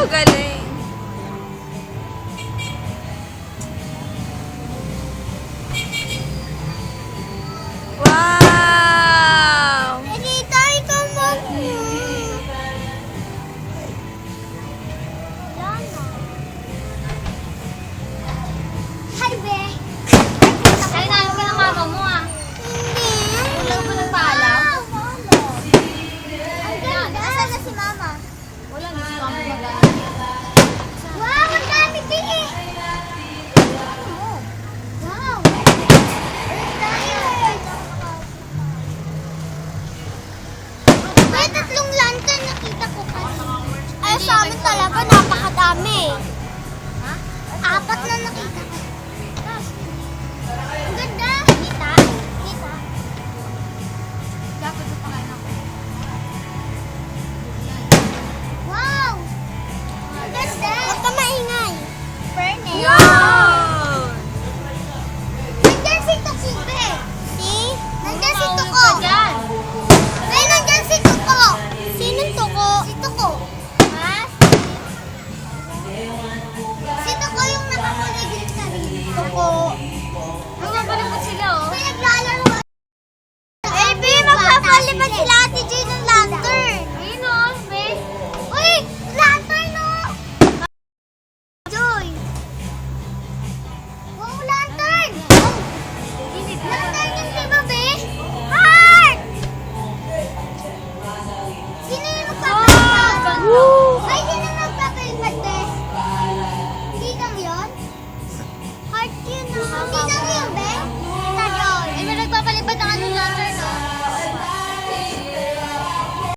Galing. Wow! Tita, ikaw mo. Hi, Be. Ay, namin ka ng mama mo ah. Hindi. Wala mo nagpaalam? Ang ganda. Nasaan na si Mama? Wala, hindi si mama mag-aaral. Wow, ang dami, Be. Wow. May tatlong lantern nakita ko kasi. Ay, sa amin talaga napakadami. Apat na nakita ko. Ang ganda. Kita. Kita. Dapat sa pangalan ako. Wow. Ang ganda. Huwag ka maingay. Fernand. Yun! Nandyan si Tukube. See? Nandyan si Tuko. Dyan. Ay, nandyan si Tuko. Sinong Tuko? Si Tuko. Ha? Si Tuko yung nakakulay din sa rin. Tuko. Nagpapalipot sila oh. May naglalaro. Eh, Bi, magpapalipad sila Ate Jay ng lantern. Ayun oh, Bes. Uy! Lantern, no! Joy! Wow, lantern! Lantern yung di ba, Be? Heart! Sino yung magpapalipad? Ay, sino magpapalipad, Be? Kita mo yun? Heart yun, ah. Kita mo yun?